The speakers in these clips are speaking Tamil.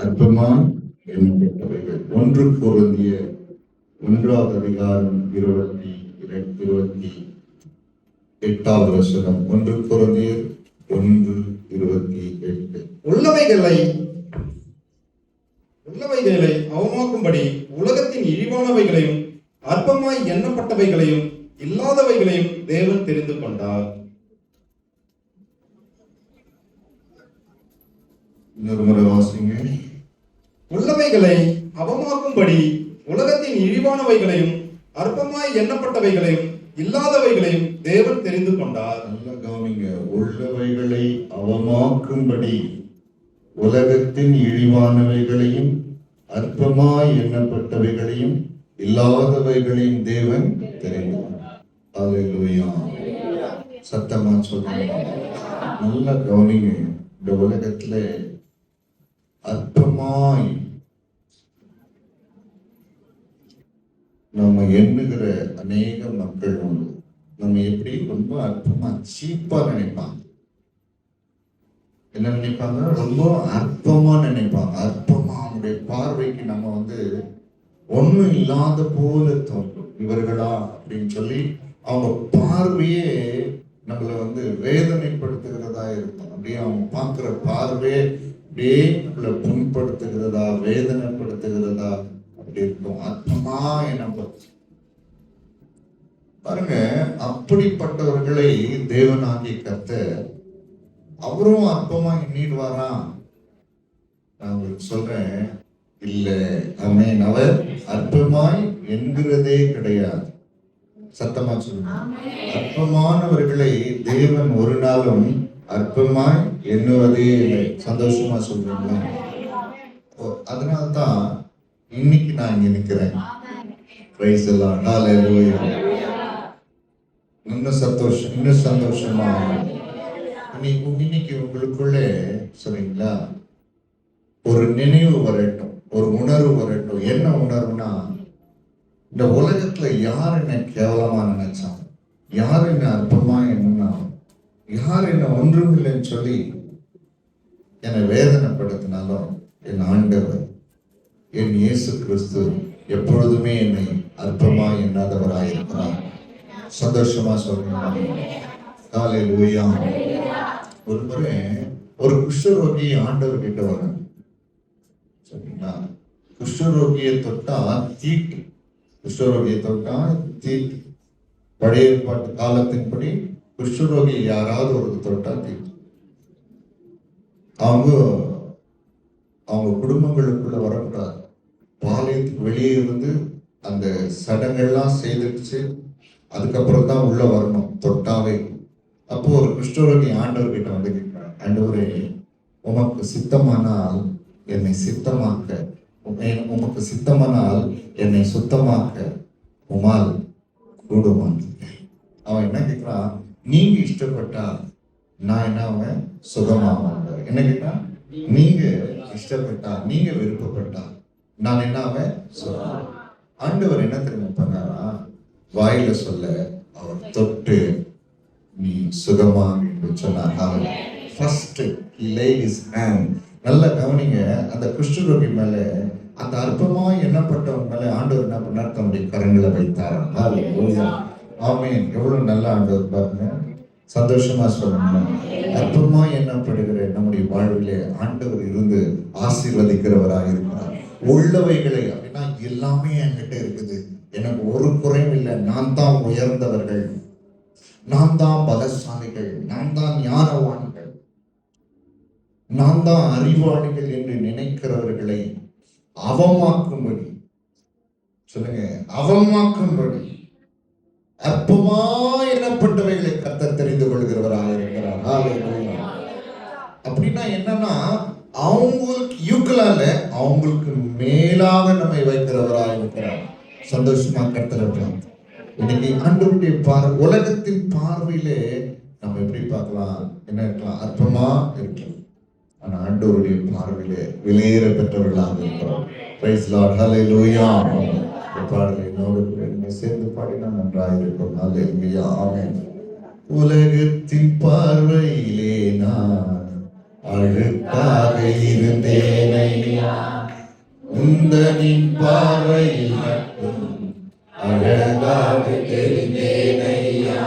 அற்பமாய் எண்ணப்பட்டவைகள். 1 கொரிந்தியர் 1 அதிகாரம் 28வது வசனம். 1 கொரிந்தியர் 1:28. உள்ளவைகளை அவமாக்கும்படி உலகத்தின் இழிவானவைகளையும் அற்பமாய் எண்ணப்பட்டவைகளையும் இல்லாதவைகளையும் தேவன் தெரிந்து கொண்டார். இன்னொரு முறை வாசிங்க. உள்ளவைகளை அவமாக்கும்படி உலகத்தின் இழிவானவைகளையும் அற்பமாய் எண்ணப்பட்டவைகளையும் இல்லாதவைகளையும் தேவன் தெரிந்து கொண்டார். நல்ல கவனிங்க. உள்ளவைகளை அவமாக்கும்படி உலகத்தின் இழிவானவைகளையும் அற்பமாய் எண்ணப்பட்டவைகளையும் இல்லாதவைகளையும் தேவன் தெரிந்து கொண்டார். அல்லேலூயா. சத்தமா சொல்லுங்க. நல்ல கவனிங்க. இந்த உலகத்துல அற்பமாய் நம்ம எண்ணுகிற அநேக மக்கள் உண்டு. நம்ம எப்படி ரொம்ப அற்பமா சீப்பா நினைப்பாங்க. என்ன நினைப்பாங்க? ரொம்ப அற்பமா நினைப்பாங்க. அற்பமா அவங்களுடைய பார்வைக்கு நம்ம ஒண்ணும் இல்லாத போல தோன்றும். இவர்களா அப்படின்னு சொல்லி அவங்க பார்வையே நம்மளை வேதனைப்படுத்துகிறதா இருக்கும். அப்படியே அவங்க பார்க்கிற பார்வையே அப்படியே நம்மளை புண்படுத்துகிறதா, வேதனைப்படுத்துகிறதா அப்படி இருக்கும். அற்பமா என்ன பாருங்க. அப்படிப்பட்டவர்களை தேவனாகிய கர்த்தர் அவரும் அற்பமா எண்ணிடுவாரா? நான் உங்களுக்கு சொல்றேன், இல்ல. ஆமென். அவர் அற்பமாய் என்கிறதே கிடையாது. சத்தமா சொல்லுங்க. அற்பமானவர்களை தேவன் ஒரு நாளும் அற்பமாய் எண்ணுவதே இல்லை. சந்தோஷமா சொல்றீங்களா? அதனால்தான் இன்னைக்கு நான் இங்க நிக்கிறேன். Praise the Lord. ஹalleluya. இன்னும் சந்தோஷமா இன்னைக்கு உங்களுக்குள்ளே சரிங்களா ஒரு நினைவு வரட்டும், ஒரு உணர்வு வரட்டும். என்ன உணர்வுனா, இந்த உலகத்துல யார் என்ன கேவலமா நினைச்சான், யார் என்ன அற்பமா என்ன, யார் என்ன ஒன்றுமில்லைன்னு சொல்லி என்னை வேதனைப்படுத்தினாலும் என் ஆண்டவர், என் இயேசு கிறிஸ்து எப்பொழுதுமே என்னை அற்பமா எண்ணாதவராயிருக்கிறார். சந்தோஷமா சொல்றேன். ஹalleluya. ஒரு முறை ஒரு குஷ்டரோகி ஆண்டவர் கிட்ட வராங்க. சரிங்களா? குஷ்டரோகியை தொட்டா தீட்டு. குஷ்டரோகியை தொட்டா தீட்டு. பழைய ஏற்பாட்டு காலத்தின்படி குஷ்டரோகி யாராவது ஒரு தொட்டா தீட்டு. அவங்க குடும்பங்களுக்குள்ள வரக்கூடாது. பாளையத்துக்கு வெளியே இருந்து அந்த சடங்கெல்லாம் செய்துச்சு, அதுக்கப்புறம் தான் உள்ள வரணும் தொட்டாவே. அப்போ ஒரு குஷ்டரோகி ஆண்டவர் கிட்ட கேட்கிறார், ஆண்டவரே, உமக்கு சித்தமானால் என்னை சித்தமாக்க, உமக்கு சித்தமானால் என்னை சுத்தமாக்க உமால் கூடுமான். அவன் என்ன கேட்கிறான்? நீங்க இஷ்டப்பட்டா நான் என்ன அவன் சுகமாவான். என்ன கேட்டா? நீங்க இஷ்டப்பட்டா, நீங்க விருப்பப்பட்டா நான் என்ன அவன் சுகம். ஆண்டவர் என்ன தெரியுமா பண்ணாரா? வாயில சொல்ல அவர் தொட்டு நீ சுகமா என்று சொன்னார். First he laid his hand. நல்ல கவனிங்க. அந்த குஷ்டரோகி மேல, அந்த அற்பமா எண்ணப்பட்டவன் மேல ஆண்டவர் என்ன பண்ணார்? தன்னுடைய கரங்களை வைத்தார். ஆமென். எவ்வளவு நல்ல ஆண்டவர் பாருங்க. சந்தோஷமா சொல்லணும். அற்பமா எண்ணப்படுகிற நம்முடைய வாழ்விலே ஆண்டவர் இருந்து ஆசீர்வதிக்கிறவராக இருக்கிறார். உள்ளவைகளை அப்படின்னா எல்லாமே என்கிட்ட இருக்குது, எனக்கு ஒரு குறையும் இல்லை, நான் தான் உயர்ந்தவர்கள், நான் தான் பலசாலிகள், நான் தான் ஞானவான்கள், நான் தான் அறிவாளிகள் என்று நினைக்கிறவர்களை அவமாக்கும்படி, சொல்லுங்க, அவமாக்கும்படி அற்பமா எண்ணப்பட்டவைகளை கர்த்தர் தெரிந்து கொள்கிறவராக இருக்கிறார். அப்படின்னா என்னன்னா, அவங்களுக்கு ஈக்குவலால அவங்களுக்கு மேலாக நம்மை வைக்கிறவராக இருக்கிறார். சந்தோஷமா கர்த்தர். இன்னைக்கு ஆண்டவருடைய உலகத்தின் பார்வையிலே நம்ம எப்படி பார்க்கலாம்? என்ன இருக்கலாம்? அற்பமா இருக்கலாம். ஆனா ஆண்டவருடைய பார்வையிலே விலையேற பெற்றவர்களாக இருக்கிறோம். Praise Lord. ஹல்லேலூயா. பாடலை என்னோடு சேர்ந்து பாடினா நன்றாக இருக்கும். ஹல்லேலூயா. ஆமென். உலகத்தின் பார்வையிலே நான் அழுக்காக இருந்தேனையா, உந்தனின் பார்வையில் மட்டும் அழகாக தெரிந்தேனையா.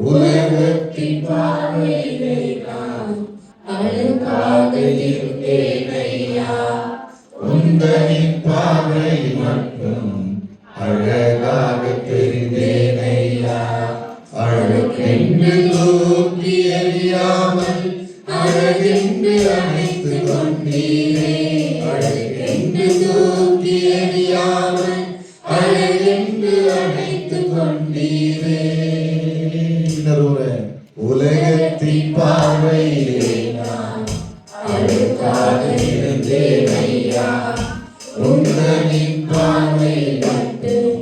உலகத்தின் பார்வையிலே நான் அழகாக இருந்தேனையா. உந்தனின் பார்வையில் மட்டும் அழகாக தெரிந்தேனையா. அழகென்று தூக்கி எறியாமல் அழகென்று அணைத்து கொண்டீரே. அழகென்று தூக்கி எறியாமல் அழகென்று அணைத்து கொண்டீரே. உலகத்தின் பார்வையிலே நான் அழகாக இருந்தேனையா. உந்தனின் பார்வை மட்டும்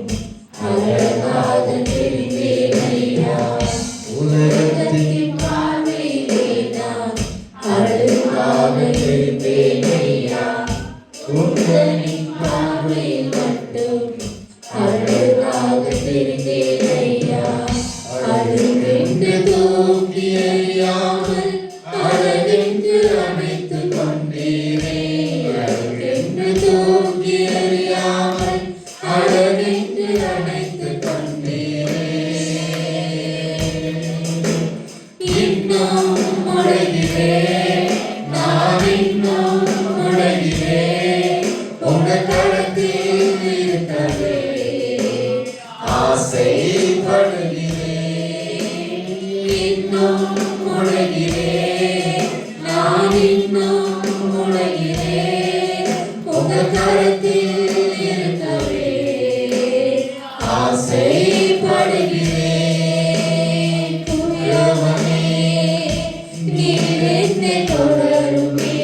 அழகாக தெரிந்தேனையா. உலகத்தின் பார்வையிலே நான் அழகாக தெரிந்தேனையா. உந்தனின் பார்வை மட்டும் அழகாக தெரிந்தேனையா. அழகென்று தூக்கி எறியாமல் அழகென்று அணைத்து கொண்டீரே. அழகென்று தூக்கி எறியாமல் அழகென்று அணைத்து கொண்டீரே. இன்னும் முழகிறேன், நான் இன்னும் முழகிறேன். உங்க கரத்தில் இருக்கவே ஆசைப்படுகிறேன். இன்னும் முழகிறேன், நான் இன்னும் முழகிறேன். உங்க கரத்தில் இருக்கவே ஆசைப்படுகிறேன். தூயவனே, நீர் என்னை தொடருமே.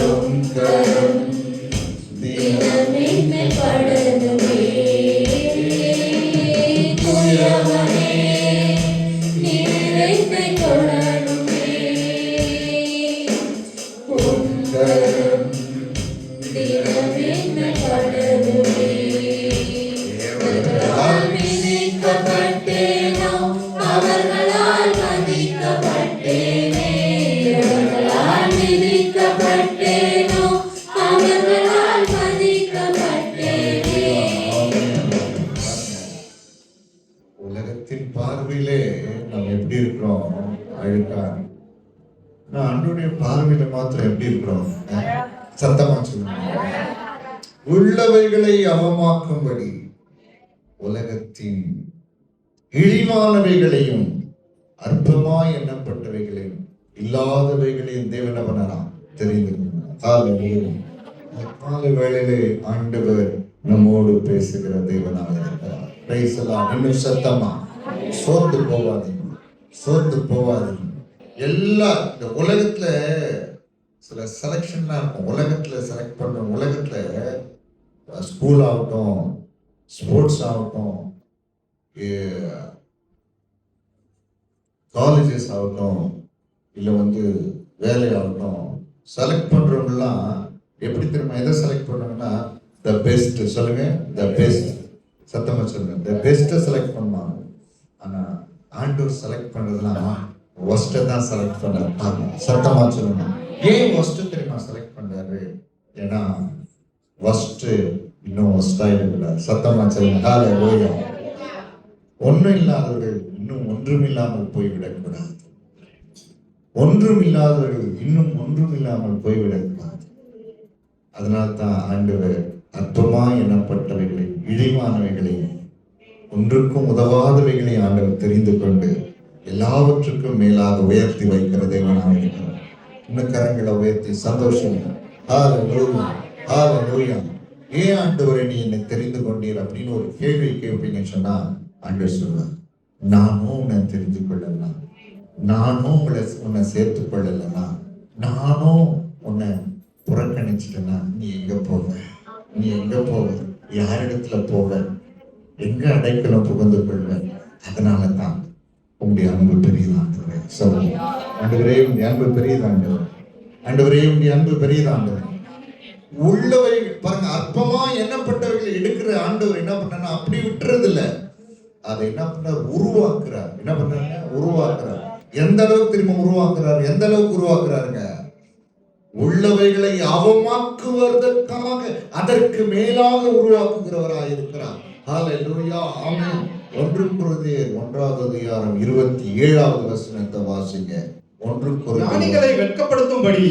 உம் கரம் தினம் என்னை படருமே. தூயவனே, நீர் என்னை தொடருமே. உம் கரம் தினம் என்னை படருமே. அவர்களால் மிதிக்கப்பட்டேனோ, அவர்களால் மதிக்கப்பட்டேனே. அவர்களால் மிதிக்கப்பட்டேனோ, அவர்களால் மதிக்கப்பட்டேனே. உலகத்தின் பார்வையிலே நாம் எப்படி இருக்கிறோம்? அழுக்கா. நான் அன்றைய பார்வையில மாத்திரம் எப்படி இருக்கிறோம்? சத்தமா சொல்லுங்க. உள்ளவைகளை அவமாக்கும்படி உலகத்தின் இழிவானவைகளையும் அற்பமாய் எண்ணப்பட்டவைகளையும் இல்லாதவைகளையும் தேவன் என்ன பண்ணலாம்? தெரிந்து காலை வேளையிலே ஆண்டவர் நம்மோடு பேசுகிற தேவனாக இருக்கிறார். Price the Lord. இன்னும் சத்தமா சோர்ந்து போவாதீங்க, சோர்ந்து போவாதீங்க. எல்லா இந்த உலகத்துல சில செலக்ஷன்லாம் இருக்கும். உலகத்துல செலக்ட் பண்ற உலகத்துல ஸ்கூல் ஆகட்டும், ஸ்போர்ட்ஸ் ஆகட்டும், காலேஜஸ் ஆகட்டும், இல்லை வேலை ஆகட்டும், செலக்ட் பண்றவங்கலாம் எப்படி தெரியுமா? எதை செலக்ட் பண்ணுவாங்கன்னா த பெஸ்ட். சொல்லுங்க, த பெஸ்ட். சத்தமா சொல்லுங்க, த பெஸ்ட்டை செலக்ட் பண்ணுவாங்க. ஆனா ஆண்டவர் செலக்ட் பண்றதுலாம் ஒஸ்ட்டை தான் செலக்ட் பண்றாரு. சத்தமா சொல்லுங்க. ஏன் ஒஸ்ட் தெரியுமா செலக்ட் பண்றாரு? ஏன்னா ஒஸ்ட் இன்னும் ஒஸ்டா இருக்கிறார். சத்தமா சொல்லுங்க. ஹல்லேலூயா. ஒன்றும் இல்லாதவர்கள் இன்னும் ஒன்றும் இல்லாமல் போய்விடக்கூடாது. ஒன்றும் இல்லாதவர்கள் இன்னும் ஒன்றும் இல்லாமல் போய்விடக்கூடாது. அதனால்தான் ஆண்டவர் அற்பமாய் எண்ணப்பட்டவைகளை, இழிவானவைகளையும், ஒன்றுக்கும் உதவாதவைகளை ஆண்டவர் தெரிந்து கொண்டு எல்லாவற்றுக்கும் மேலாக உயர்த்தி வைக்கிற தேவனாக இருக்கிறார். இன்னும் கரங்களை உயர்த்தி சந்தோஷம். ஹல்லேலூயா, ஹல்லேலூயா. ஏன் ஆண்டவரை நீ என்னை தெரிந்து கொண்டீர் அப்படின்னு ஒரு கேள்வி கேட்பீங்கன்னு சொன்னா ஆண்டவர் சொல்வார், நானும் உன்னை தெரிந்து கொள்ளலாம், நானும் உன்னை சேர்த்து கொள்ளலனா, நானும் உன்னை புறக்கணிச்சிட்டேன்னா நீ எங்க போவ? நீ எங்க போவ? யாரிடத்துல போவ? எங்க அடைக்கலம் புகுந்து கொள்வ? அதனால தான் உங்களுடைய அன்பு பெரியதாண்டவரே. சொல்லுங்க, ஆண்டவரே உங்களுடைய அன்பு பெரியதாண்டவர், ஆண்டவரே உங்களுடைய அன்பு பெரியதாண்டவர். உள்ளவை பாருங்க, அற்பமா எண்ணப்பட்டவர்கள் எடுக்கிற ஆண்டவர் என்ன பண்ணா அப்படி விட்டுறது இல்ல, அதை என்ன பண்றார்? உருவாக்குறார். என்ன பண்றாங்க? உருவாக்குறார். எந்த அளவுக்கு திரும்ப உருவாக்குறாரு? எந்த அளவுக்கு உருவாக்குறாருங்க? உள்ளவைகளை அவமாக்குவதற்காக அதற்கு மேலாக உருவாக்குகிறவராய் இருக்கிறார். ஹalleluya, ஆமென். 1 கொரிந்தியர் 1வது அதிகாரம் 27வது வசனத்தை வாசிங்க. 1 கொரிந்தியர். ஞானிகளை வெட்கப்படுத்தும்படி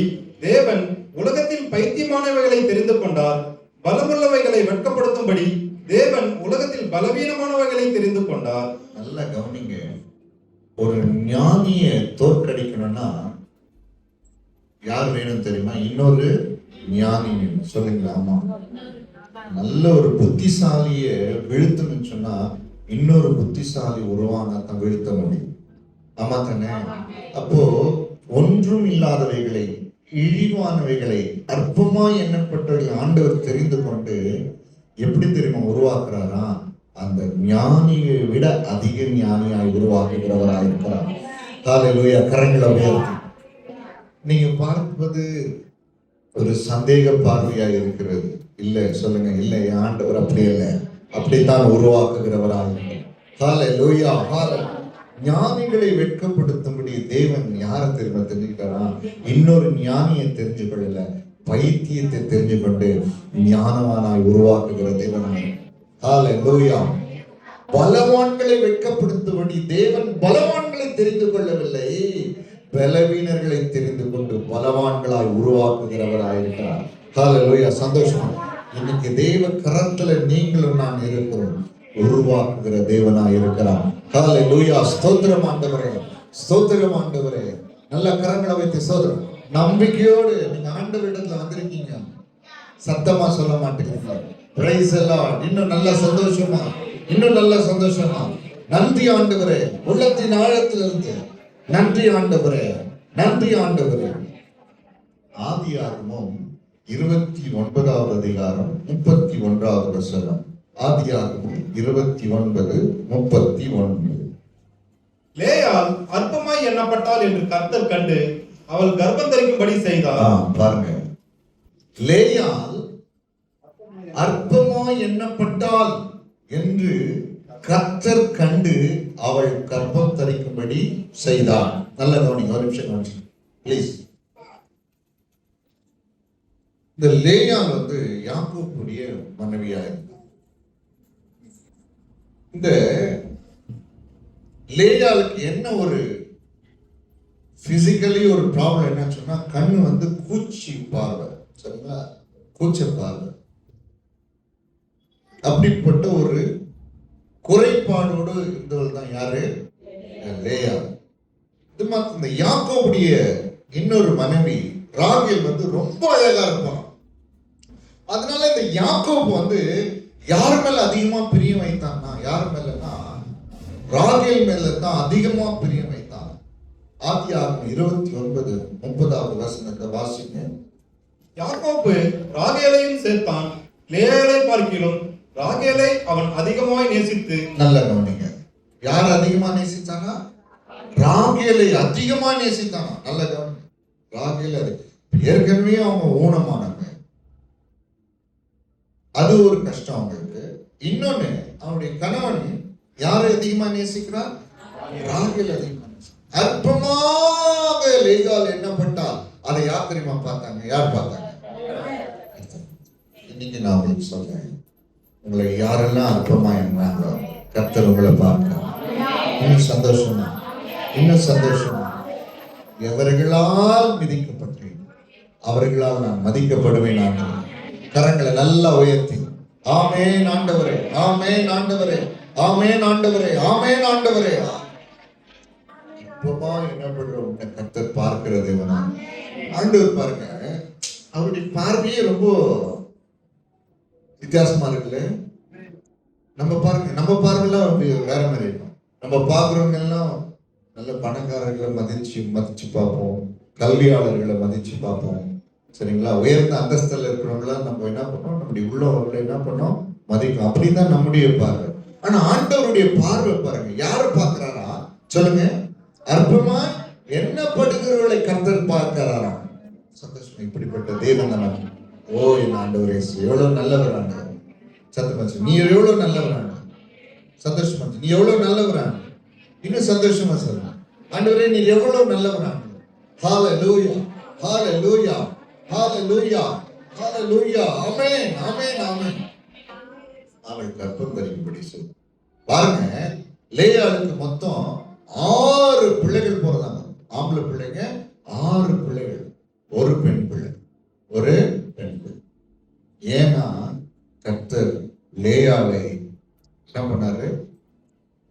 தேவன் உலகத்தில் பைத்தியமானவைகளை தெரிந்து கொண்டார். பலமுள்ளவைகளை வெட்கப்படுத்தும்படி தேவன் உலகத்தில் பலவீனமானவைகளை தெரிந்து கொண்டார். நல்லா கவனிங்க. ஒரு ஞானியை தோற்கடிக்கணும்னா யார் வேணும் தெரியுமா? இன்னொரு ஞானி வேணும். சொல்லுங்களா? ஆமா. நல்ல ஒரு புத்திசாலிய வீழ்த்தணும்னு சொன்னா இன்னொரு புத்திசாலி உருவானா தான் வீழ்த்த முடியும். ஆமா தானே? அப்போ ஒன்றும் இல்லாதவைகளை, இழிவானவைகளை, அற்பமாய் எண்ணப்பட்டவைகளை ஆண்டவர் தெரிந்து கொண்டு எப்படி தெரியுமா உருவாக்குறாரா? அந்த ஞானியை விட அதிக ஞானியாய் உருவாக்குகிறவராய் இருக்கிறார். ஹalleluya. கரங்களை உயர்த்தி. நீங்க பார்ப்பது ஒரு சந்தேக பார்வையாக இருக்கிறது. இல்லை சொல்லுங்க. இல்லை, ஆண்டவர் அப்படி இல்லை, அப்படித்தான் உருவாக்குகிறவராக. ஹalleluya. ஞானிகளை வெட்கப்படுத்தும்படி தேவன் யாரை தெரியுமா தெரிஞ்சுக்கிறாரா? இன்னொரு ஞானியை தெரிஞ்சு கொள்ளல, பைத்தியத்தை தெரிஞ்சு கொண்டு ஞானவானாய் உருவாக்குகிற தேவனாய். ஹalleluya. பலவான்களை வெட்கப்படுத்தும்படி தேவன் பலவான்களை தெரிந்து கொள்ளவில்லை, பலவீனர்களை தெரிந்து கொண்டு பலவான்களாய் உருவாக்குகிறவராய் இருக்கிறார். ஹalleluya. சந்தோஷம். இன்னைக்கு தேவ கரத்துல நீங்களும் நான் இருக்கிறோம், உருவாக்குகிற தேவனாய் இருக்கிறார். ஹalleluya. ஸ்தோத்திரம் ஆண்டவரே, ஸ்தோத்திரம் ஆண்டவரே. நல்ல கரங்களை வைத்து சோதரம் நம்பிக்கையோடு நீங்க ஆண்டவரிடத்துல வந்திருக்கீங்க. சத்தமா சொல்ல மாட்டேங்கிறீங்க. பிரைஸ் எல்லாம். இன்னும் நல்ல சந்தோஷமா, இன்னும் நல்ல சந்தோஷமா. நன்றி ஆண்டவரே, உள்ளத்தின் ஆழத்திலிருந்து நன்றி ஆண்டவரே, நன்றி ஆண்டவரே. ஆதியாகமம் 29வது அதிகாரம் 31வது வசனம். ஆதியாகமம் 29:31. லேயாள் அற்பமாய் எண்ணப்பட்டாள் என்று கர்த்தர் கண்டு அவள் கர்ப்பம் தரிக்கும்படி செய்தார். பாருங்க, லேயாள் அற்பமாய் எண்ணப்பட்டாள் என்று கர்த்தர் கண்டு அவள் கர்ப்பம் தரிக்கும்படி செய்தார். நல்ல கவனிங்க, ஒரு நிமிஷம் கவனிச்சு ப்ளீஸ். இந்த லேயாள் யாக்கோபுடைய மனைவியா இருந்தார். இந்த லேயாளுக்கு என்ன ஒரு பிசிக்கலி ஒரு ப்ராப்ளம் என்ன சொன்னா, கண்ணு கூச்சி பார்வை. சரிங்களா? கூச்ச பார்வை. அப்படிப்பட்ட ஒரு குறைபாடோடு இருந்தவள் தான் யாரு? லேயாள். இது மாதிரி இந்த யாக்கோபுடைய இன்னொரு மனைவி ராகேல் ரொம்ப அழகா இருப்பான். அதனால இந்த யாக்கோபு யார் மேல அதிகமா பிரியம் வைத்தான்னா, யார் மேலன்னா ராகேல் மேல தான் அதிகமா பிரியம் வைத்தான். ஆதியாகமம் 29:30வது வசனத்தை வாசிங்க. யாக்கோபு ராகேலையும் சேர்த்தான், லேயாளை பார்க்கிலும் ராகேலை அவன் அதிகமாய் நேசித்து. நல்ல கவனிங்க. யார் அதிகமா நேசித்தானா? ராகேலை அதிகமா நேசித்தானா? நல்ல கவனிங்க. ராகேல் ஏற்கனவே அவங்க ஊனமானவங்க, அது ஒரு கஷ்டம் அவங்களுக்கு. இன்னொன்னு, அவனுடைய கணவன் யாரை அதிகமா நேசிக்கிறார்? ராகேல் அதிகமா. அற்பமாக லேயாள் எண்ணப்பட்டால் அதை யார் தெரியுமா பார்த்தாங்க? யார் பார்த்தாங்க? இன்னைக்கு நான் உங்களுக்கு சொல்றேன், உங்களை யாரெல்லாம் அற்பமா எண்ணாங்களோ கர்த்தர் உங்களை பார்க்கிறார். இன்னும் சந்தோஷமா, இன்னும் சந்தோஷமா. எவர்களால் மிதிக்கப்பட்டேன் அவர்களால் நான் மதிக்கப்படுவேன். ஆண்டவரே, கரங்களை நல்லா உயர்த்தி ஆமென் ஆண்டவரே, ஆமென் ஆண்டவரே, ஆமென் ஆண்டவரே, ஆமென் ஆண்டவரே. அற்பமா எண்ணப்படுறோம் கர்த்தர் பார்க்கிற தேவனா. ஆண்டவர் பாருங்க, அவருடைய பார்வையே ரொம்ப வித்தியாசமா இருக்குல்ல. நம்ம பாருங்க, நம்ம பார்வையெல்லாம் வேற மாதிரி இருக்கும். நம்ம பார்க்குறவங்க எல்லாம் நல்ல பணக்காரர்களை மதிச்சு பார்ப்போம், கல்வியாளர்களை மதிச்சு பார்ப்போம். சரிங்களா? உயர்ந்த அந்தஸ்தில் இருக்கிறவங்கள நம்ம என்ன பண்ணோம், நம்முடைய உள்ளவர்களை என்ன பண்ணோம், மதிக்கும். அப்படிதான் நம்முடைய பார்வை. ஆனா ஆண்டவருடைய பார்வை பாருங்க, யாரை பார்க்கிறாரா சொல்லுங்க? அற்பமா எண்ணப்படுகிறவர்களை கர்த்தர் பார்க்கிறாரா. சந்தோஷம். இப்படிப்பட்ட தேவன் தான். ஓ என் ஆண்டவரே, எவ்வளவு நல்லவர் ஆண்டவர். சத்தமாச்சு, நீ எவ்வளவு நல்லவர் ஆண்டவர். சந்தோஷமாச்சு, நீ எவ்வளவு நல்லவர் ஆண்டவர். இன்னும் சந்தோஷமா சொல்லுங்க, ஆண்டவரே நீ எவ்வளவு நல்லவர் ஆண்டவர். ஹalleluya, ஹalleluya. ஹalleluya ஹalleluya ஆமென் ஆமென் ஆமென். அவள் கர்ப்பம் தரிக்கும்படி சொல். பாருங்க, லேயாளுக்கு மொத்தம் 6 பிள்ளைகள் பிறந்தாங்க. ஆம்பளை பிள்ளைங்க 6 பிள்ளைகள், ஒரு பெண் பிள்ளை, ஒரு பெண் பிள்ளை. ஏன்னா கர்த்தர் லேயாளை என்ன பண்ணாரு?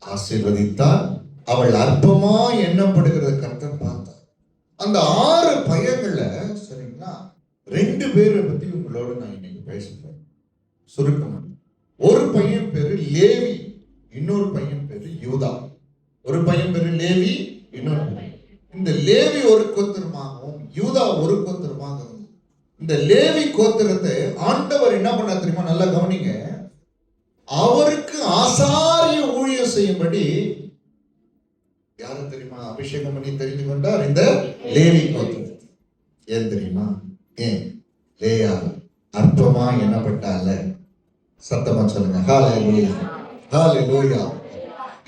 ஆசீர்வதித்தார். அவள் அற்பமா எண்ணப்படுகிறத கர்த்தர் பார்த்தார். அந்த 6 பையன்கள சரிங்களா, 2 பேரை பத்தி உங்களோட நான் இன்னைக்கு பேசுறேன் சுருக்கமா. ஒரு பையன் பேரு லேவி, இன்னொரு பையன் பேரு யூதா. ஒரு பையன் பேரு லேவி, இன்னொரு பையன். இந்த லேவி ஒரு கோத்திரமாகவும் யூதா ஒரு கோத்திரமாகவும். இந்த லேவி கோத்திரத்தை ஆண்டவர் என்ன பண்ண தெரியுமா? நல்லா கவனிங்க. அவருக்கு ஆசாரிய ஊழியம் செய்யும்படி யாரு தெரியுமா அபிஷேகம் பண்ணி தெரிந்து கொண்டார்? இந்த லேவி கோத்திரம். ஏன் தெரியுமா? ஏன்? லேயா அற்பமா எண்ணப்பட்டால. சத்தமா சொல்லுங்க ஹalleluya ஹalleluya.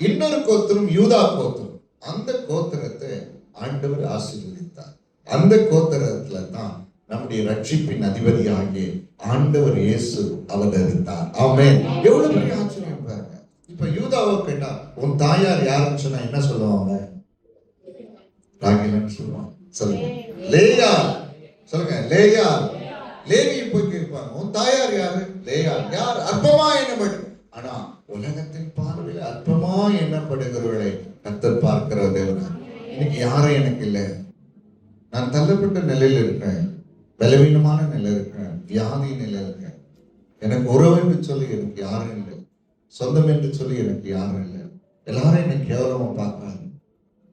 இன்னொரு கோத்திரம் யூதா கோத்திரம். அந்த கோத்திரத்தை ஆண்டவர் ஆசீர்வதித்தார். அந்த கோத்திரத்துல தான் நம்முடைய ரட்சிப்பின் அதிபதியாகிய ஆண்டவர் இயேசு அவதரித்தார். ஆமென். எவ்வளவு பெரிய ஆச்சரியம் பாருங்க. இப்ப யூதாவை கேட்டா உன் தாயார் யாருன்னு சொன்னா என்ன சொல்லுவாங்க? ராகிலன்னு சொல்லுவாங்க. சொல்லுங்க லேயா. சொல்லுங்க லேயா. லேவியை போய் கேட்பாங்க உன் தாயார் யாரு? லேயா. யார்? அற்பமா எண்ணப்படும். ஆனா உலகத்தின் பார்வையில் அற்பமா எண்ணப்படுகிறவர்களை கர்த்தர் பார்க்கிற தேவன். இன்னைக்கு யாரும் எனக்கு இல்லை. நான் தள்ளப்பட்ட நிலையில் இருக்கேன், பலவீனமான நிலை இருக்கேன், வியாதி நிலை இருக்கேன். எனக்கு உறவு என்று சொல்லி எனக்கு யாரும் இல்லை, சொந்தம் என்று சொல்லி எனக்கு யாரும் இல்லை. எல்லாரும் என்னை கேவலமா பார்க்கிறாங்க.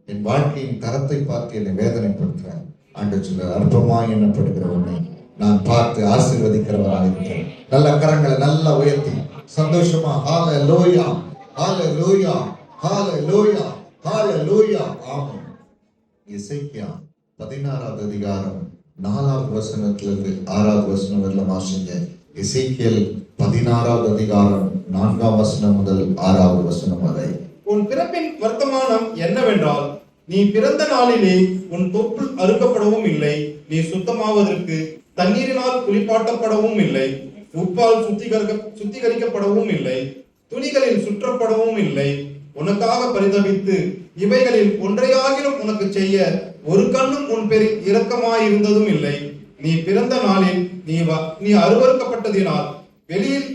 என் வாழ்க்கையின் தரத்தை பார்த்து என்னை வேதனைப்படுத்துறேன். ஆண்டு சொல்ல அற்பமா எண்ணப்படுகிற உன்னை நான் பார்த்து ஆசீர்வதிக்கிறவராக இருக்கிறேன். நல்ல கரங்களை நல்லா உயர்த்தி சந்தோஷமா ஹalleluya ஹalleluya ஹalleluya ஹalleluya. ஆமென். எசேக்கியா 16வது அதிகாரம் 4வது வசனத்திலிருந்து 6வது வசனம் வரலாம் வாசிங்க. எசேக்கியேல் 16வது அதிகாரம் 4ஆம் வசனம் முதல் 6வது வசனம் வரை. உன் பிறப்பின் வர்த்தமானம் என்னவென்றால், நீ பிறந்த நாளிலே உன் தொப்புள் அறுக்கப்படவும் இல்லை, நீ சுத்தமாவதற்கு தண்ணீரினால் குளிப்பாட்டப்படவும் இல்லை, உப்பால் சுத்திகரிக்கப்படவும் இல்லை, துணிகளில் சுற்றப்படவும் இல்லை. உனக்காக பரிதபித்து இவைகளில் ஒன்றையாகிலும் உனக்கு செய்ய ஒரு கண்ணும் உன் பேரில் இரக்கமாயிருந்ததும் இல்லை. நீ பிறந்த நாளில் நீ அருவருக்கப்பட்டதினால் வெளியில்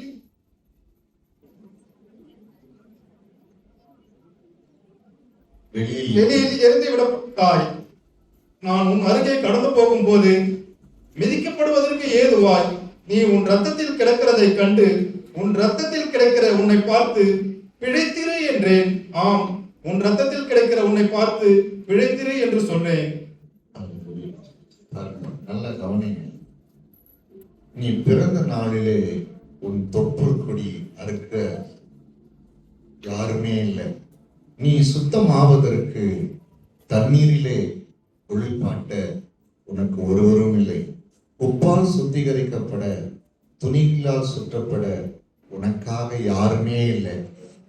எரிந்து விடப்பட்டாய். நான் உன் அருகே கடந்து போகும் போது மிதிக்கப்படுவதற்கு ஏதுவாய் நீ உன் ரத்தத்தில் கிடக்கிறதை கண்டு உன் ரத்தத்தில் கிடக்கிற உன்னை பார்த்து பிழைத்திரு என்றேன். ஆம், உன் ரத்தத்தில் கிடைக்கிற உன்னை பார்த்து பிழைத்திரு என்று சொன்னேன். நல்ல கவனிங்க. நீ பிறந்த நாளிலே உன் தொப்புள் கொடி அறுக்க யாருமே இல்லை. நீ சுத்தமாவதற்கு தண்ணீரிலே குளிப்பாட்ட உனக்கு ஒருவரும் இல்லை. உப்பால் சுத்திகரிக்கப்பட துணிகளால் சுற்றப்பட உனக்காக யாருமே இல்லை.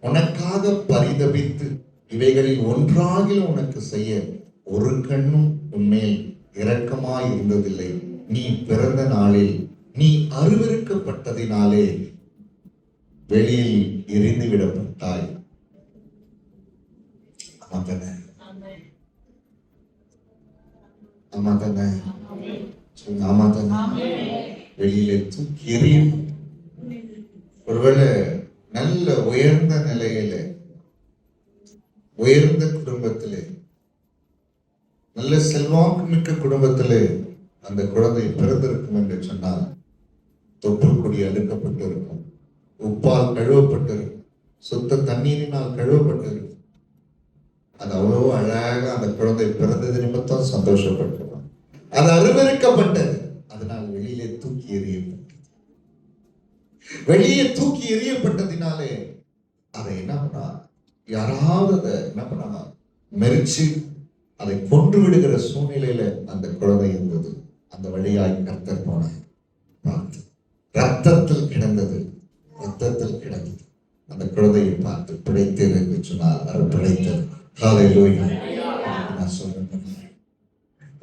உனக்காக பரிதபித்து இவைகளில் ஒன்றாகிலும் உனக்கு செய்ய ஒரு கண்ணும் உன்மேல் இரக்கமாய் இருந்ததில்லை. நீ பிறந்த நாளில் நீ அருவருக்கப்பட்டதினாலே வெளியில் எரிந்து விடப்பட்டாய். ஆமா தானே? ஆமா தானே? ஆமா தானே? வெளியில தூக்கி எறியும். ஒருவேளை நல்ல உயர்ந்த நிலையில உயர்ந்த குடும்பத்திலே நல்ல செல்வாக்கு மிக்க குடும்பத்திலே அந்த குழந்தை பிறந்திருக்கும் என்று சொன்னால் தொப்புள் கொடி அழுக்கப்பட்டு இருக்கும், உப்பால் கழுவப்பட்டிருக்கும், சுத்த தண்ணீரினால் கழுவப்பட்டிருக்கும். அது அவ்வளவு அழகாக அந்த குழந்தை பிறந்தது நிமித்தம் சந்தோஷப்பட்டிருக்கும். அது அருவருக்கப்பட்டது, அதனால் வெளியிலே தூக்கி எறியப்பட்டது. வெளியே தூக்கி எறியப்பட்டதினாலே அதை என்ன பண்ணா, யாராவது அதை என்ன பண்ணாங்க, மெரிச்சு அதை கொன்று விடுகிற சூழ்நிலையில அந்த குழந்தை இருந்தது. அந்த வழியாய் கர்த்தர் போன பார்த்து ரத்தத்தில் கிடந்தது, ரத்தத்தில் கிடந்தது. அந்த குழந்தையை பார்த்து பிழைத்தது என்று சொன்னால் அது பிழைத்தது. ஹல்லேலூயா. நான் சொல்றேன்,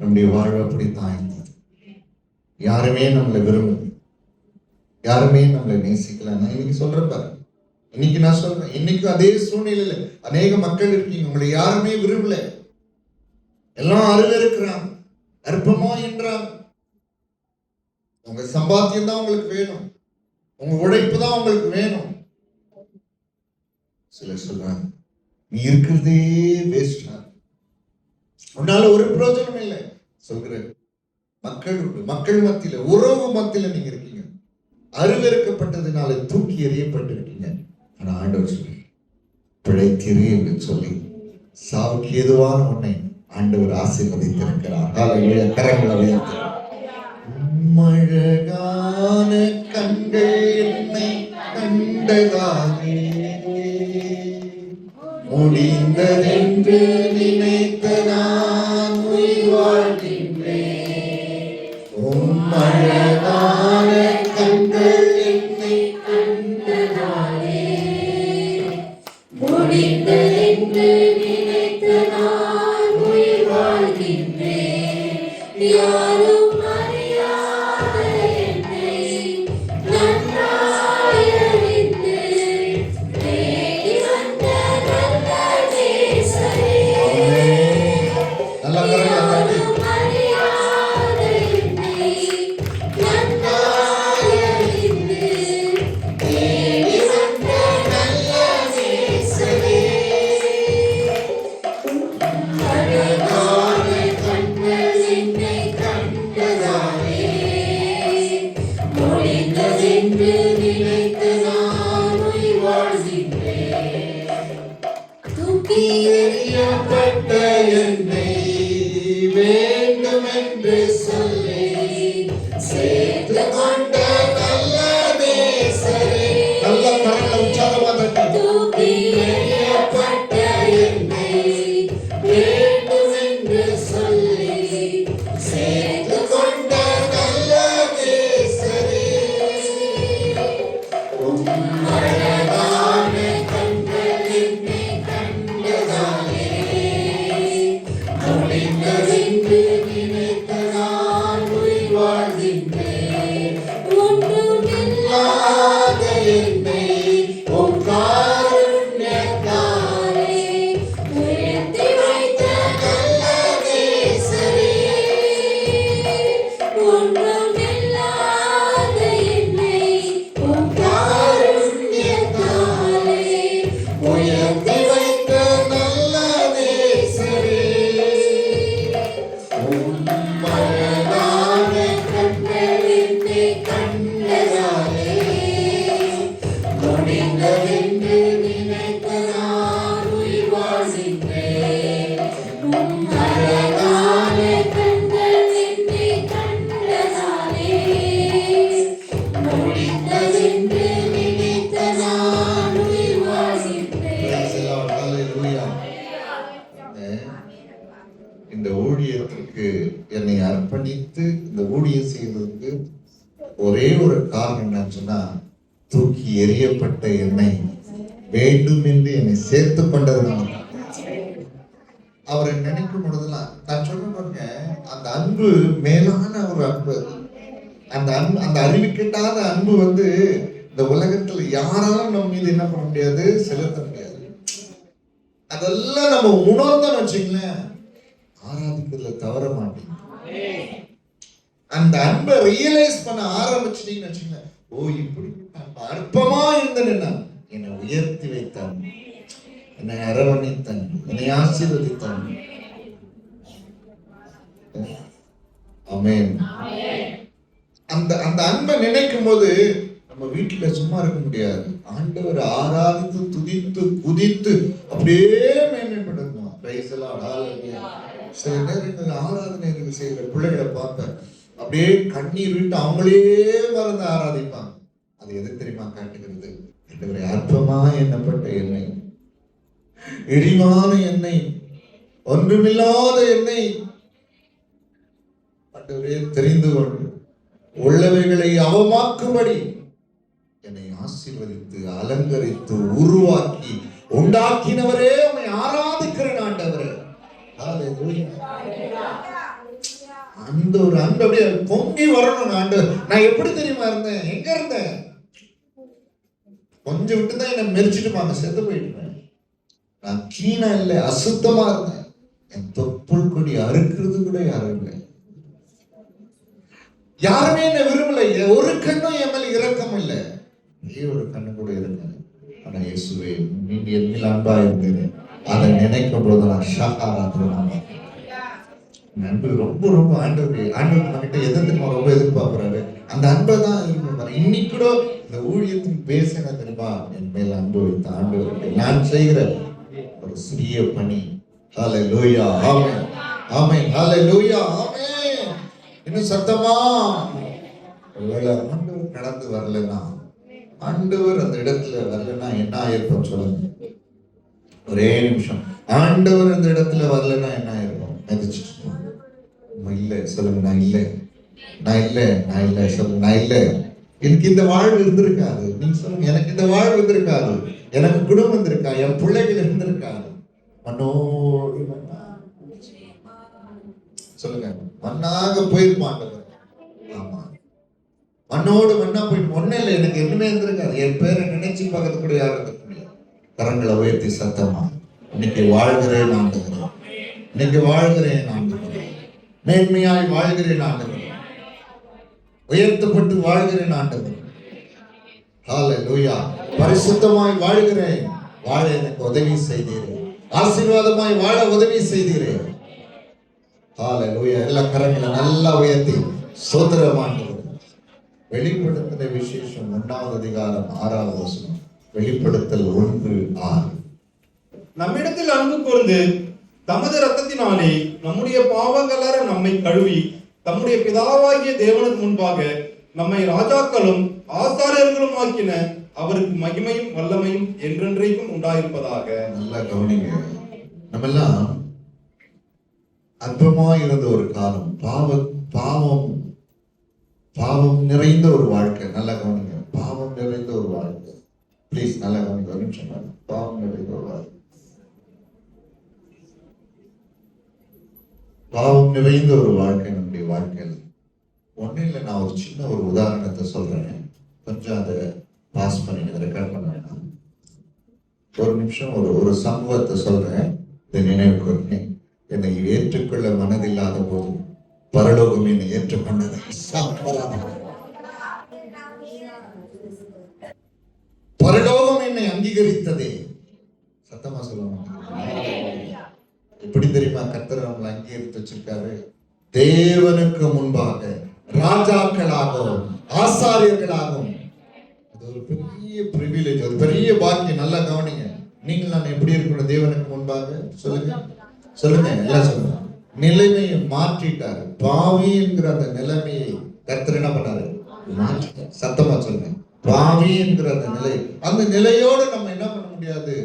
நம்முடைய வாழ்வு அப்படித்தான் இருந்தது. யாருமே நம்மளை விரும்பல, யாருமே நம்மளை நேசிக்கல. நான் இன்னைக்கு சொல்றேன் பாரு, இன்னைக்கு நான் சொல்றேன், இன்னைக்கும் அதே சூழ்நிலையில அநேக மக்கள் இருக்கீங்க. உங்களை யாருமே விரும்பல, எல்லாம் அருவருக்கிறாங்க, அற்பமா என்றாங்க. உங்க சம்பாத்தியம் தான் உங்களுக்கு வேணும், உங்க உழைப்பு தான் உங்களுக்கு வேணும். சிலர் சொல்றாங்க, நீ இருக்கிறதே வேஸ்டா, உன்னால ஒரு பிரயோஜனம் இல்லை. சொல்கிறேன், மக்கள் உண்டு, மக்கள் மத்தியில, உறவு மத்தியில நீங்க இருக்கீங்க, அருவருக்கப்பட்டதுனால தூக்கி எறியப்பட்டிருக்கீங்க. ஆனா ஆண்டவர் சொல்லி பிழைத்தீரே என்று சொல்லி சாவுக்கு ஏதுவான உன்னை ஆண்டவர் ஆசீர்வதித்திருக்கிறார். ஹல்லேலூயா. கரங்களை உயர்த்தி, அழகான கண்கள் என்னை கண்டதாலே முடிந்ததென்று நினைத்த நான் உயிர் வாழ்கின்றேன். அழகான கண்கள் என்னை கண்டதாலே முடிந்ததென்று நினைத்த நான் உயிர் வாழ்கின்றேன். யாரும் அறியாத என்னை நன்றாய் அறிந்து தேடி வந்த நல்ல நேசரே. நல்ல கரங்களை தட்டி, யாரும் அறியாத என்னை நன்றாய் அறிந்து தேடி வந்த நல்ல நேசரே. அழகான கண்கள் என்னை கண்டதாலே முடிந்ததென்று நினைத்த நான் உயிர் வாழ்கின்றேன். தூக்கி எறியப்பட்ட என்னை வேண்டும் என்று சொல்லி சேர்த்து கொண்ட நல்ல நேசரே. நல்ல கரங்களை உற்சாகமா தட்டி, தூக்கி எறியப்பட்ட என்னை வேண்டும் என்று சொல்லி சேர்த்து கொண்ட நல்ல நேசரே. அழகான கண்கள் என்னை கண்டதாலே முடிந்ததென்று நினைத்த நான் உயிர் வாழ்கின்றேன். ஒன்றுமில்லாத என்னை உம் காருண்யத்தாலே உயர்த்தி வைத்த நல்ல நேசரே. ஒன்றுமில்லாத என்னை உம் காருண்யத்தாலே உயர்த்தி வைத்த நல்ல நேசரே. அழகான கண்கள் என்னை கண்டதாலே முடிந்ததென்று நினைத்த நான் உயிர் வாழ்கின்றேன். அழகான கண்கள் என்னை கண்டதாலே முடிந்ததென்று நினைத்த நான் உயிர் வாழ்கின்றேன். Praise the Lord. Hallelujah. இந்த ஊழியத்திற்கு என்னை அர்ப்பணித்து இந்த ஊழியம் செய்வதற்கு ஒரே ஒரு காரணம் என்னன்னு சொன்னா, தூக்கி எறியப்பட்ட என்னை வேண்டும் என்று என்னை சேர்த்து கொண்டதுனால. அவரை நினைக்கும் பொழுதுலாம் நான் சொல்ல பாருங்க, அந்த அன்பு மேலான ஒரு அன்பு. அந்த அன்பு, அந்த அறிவிக்கிட்டாத அன்பு இந்த உலகத்துல யாராலும் நம்ம மீது என்ன பண்ண முடியாது, செலுத்த முடியாது. அதெல்லாம் நம்ம உணர்ந்தோம்னு வச்சுங்களேன், ஆராதிக்கிறதுல தவற மாட்டீங்க. அந்த அன்பை ரியலைஸ் பண்ண ஆரம்பிச்சிட்டீங்கன்னு வச்சுங்களேன், ஓ இப்படி அற்பமா இருந்தேன்னா என்னை உயர்த்தி வைத்தான், என்னை அரவணைத்தான், என்னை ஆசீர்வதித்தான். ஆமென். அந்த அந்த அன்பை நினைக்கும் போது நம்ம வீட்டுல சும்மா இருக்க முடியாது. ஆண்டவர் ஆராதித்து துதித்து குதித்து அப்படியே மேன்மைப்படுத்தணும். Praise the Lord. Hallelujah. சில நேரங்கள் ஆராதனை செய்கிற பிள்ளைகளை பார்ப்பேன், அப்படியே கண்ணீர் விட்டு அவங்களே மறந்து ஆராதிப்பாங்க. அது எது தெரியுமா காட்டுகிறது? ஆண்டவரே, அற்பமா எண்ணப்பட்ட என்னை, இழிவான என்னை, ஒன்றுமில்லாத என்னை ஆண்டவரே தெரிந்து கொண்டு உள்ளவைகளை அவமாக்கும்படி என்னை ஆசீர்வதித்து அலங்கரித்து உருவாக்கி உண்டாக்கினவரே, உம்மை ஆராதிக்கிறேன் ஆண்டவரே. ஹalleluya. அந்த ஒரு அன்பு அப்படியே பொங்கி வரணும். நான் எப்படி தெரியுமா இருந்தேன்? எங்க இருந்தேன்? கொஞ்சம் விட்டு தான் என்ன மெரிச்சிட்டு செத்து போயிட்டேன். நான் கீழே இல்லை, அசுத்தமா இருந்தேன். என் தொப்புள் கொடி அறுக்கிறது கூட யாரும் இல்லை. யாருமே என்ன விரும்பல. ஒரு கண்ணும் என் மேல இரக்கம் இல்லை. ஒரு கண்ணு கூட இருங்க. ஆனா இயேசுவே, நீங்க என்னில் அன்பா இருந்தீங்க. அதை நினைக்கும் போது நான் ஷாக்காராத்துறேன். அன்பு ரொம்ப ரொம்ப ஆண்டவர் நம்மகிட்ட எதிர்த்து ரொம்ப எதிர்பார்க்கிறாரு. அந்த அன்பை தான் எதிர்பார்க்கிறாரு. இன்னைக்கு கூட இந்த ஊழியத்தின் பேசின தெரியுமா, என் மேல் அன்பு வைத்த ஆண்டவர் நான் செய்கிற ஒரு சிறிய பணி. ஹல்லேலூயா, ஆமென், ஆமென், ஹல்லேலூயா, ஆமென். இன்னும் சத்தமா. ஒருவேளை ஆண்டவர் கடந்து வரலன்னா, ஆண்டவர் அந்த இடத்துல வரலன்னா என்ன ஆயிருக்கும் சொல்லுங்க? ஒரே நிமிஷம். ஆண்டவர் அந்த இடத்துல வரலன்னா என்ன ஆயிருக்கும்? எதிர்த்து இல்லை சொல்லுங்க. நான் இல்லை, நான் இல்லை, நான் இல்லை சொல்லுங்க. நான் இல்லை. எனக்கு இந்த வாழ்வு இருந்திருக்காது. நீங்க சொல்லுங்க, எனக்கு இந்த வாழ்வு இருந்திருக்காது. எனக்கு குடும்பம் இருந்திருக்கா, என் பிள்ளைகள் இருந்திருக்காது. மண்ணோடு சொல்லுங்க, மண்ணாக போயிருப்பாங்க. ஆமா, மண்ணோடு மண்ணா போயிட்டு ஒண்ணே இல்லை. எனக்கு என்னமே இருந்திருக்காது. என் பேரை நினைச்சு பார்க்கறது கூட யாரும் இருக்க முடியாது. கரங்களை உயர்த்தி சத்தமா, இன்னைக்கு வாழ்கிறேன் ஆண்டவரே, இன்னைக்கு வாழ்கிறேன் ஆண்டவரே, மேன்மையாய் வாழ்கிறேன் ஆண்டவரே, உயர்த்தப்பட்டு வாழ்கிறேன் ஆண்டவரே. ஹல்லேலூயா. பரிசுத்தமாய் வாழ்கிறேன். வாழ எனக்கு உதவி செய்தீரே. ஆசீர்வாதமாய் வாழ உதவி செய்தீரே. ஹல்லேலூயா. எல்லா கரங்களை நல்லா உயர்த்தி ஸ்தோத்திரம் ஆண்டவரே. வெளிப்படுத்தின விசேஷம் 1ஆவது அதிகாரம் 6வது வசனம். வெளிப்படுத்தல் 1:6. நம்மிடத்தில் அன்பு கூர்ந்து தமது இரத்தத்தினாலே நம்முடைய பாவங்களற நம்மை கழுவி தம்முடைய பிதாவாகிய தேவனுக்கு முன்பாக நம்மை ராஜாக்களும் ஆசாரியர்களும் ஆக்கின அவருக்கு மகிமையும் வல்லமையும் என்றென்றைக்கும் உண்டாயிருப்பதாக. நல்லா கவனிங்க. நம்ம எல்லாம் அற்பமாய் இருந்த ஒரு காலம். பாவம் நிறைந்த ஒரு வாழ்க்கை. நல்லா கவனிங்க. பாவம் நிறைந்த ஒரு வாழ்க்கை. பிளீஸ் நல்லா கவனிங்க. ஒரு நிமிஷம். பாவம் நிறைந்த ஒரு வாழ்க்கை. பாவம் நிறைந்த ஒரு வாழ்க்கை நம்முடைய வாழ்க்கையில். ஒன்றும் இல்லை, நான் ஒரு சின்ன ஒரு உதாரணத்தை சொல்றேன். கொஞ்சம் அதை பாஸ் பண்ணி ரெக்கார்ட் பண்ண ஒரு நிமிஷம். ஒரு சம்பவத்தை சொல்றேன். இதை நினைவு கூர்ந்தேன். என்னை ஏற்றுக்கொள்ள மனதில்லாத போது பரலோகம் என்னை ஏற்றுக்கொண்டது. பரலோகம் என்னை அங்கீகரித்ததே. சத்தமா சொல்லுவாங்க. எப்படி தெரியுமா கர்த்தர் நம்மளை அங்கீகரித்து வச்சிருக்காரு? தேவனுக்கு முன்பாக ராஜாக்களாகவும் ஆசாரியர்களாகவும். அது ஒரு பெரிய பிரிவிலேஜ், ஒரு பெரிய பாக்கியம். நல்லா கவனிங்க. நீங்கள் நான் எப்படி இருக்கணும் தேவனுக்கு முன்பாக? சொல்லுங்க, சொல்லுங்க, எல்லாம் சொல்லுங்க. நிலைமையை மாற்றிட்டாரு. பாவி என்கிற அந்த நிலைமையை கர்த்தர் என்ன பண்ணாரு? மாற்றிட்டார். சத்தமா சொல்லுங்க. பாவி என்கிற அந்த நிலையோடு நம்ம என்ன பண்ண முடியாது?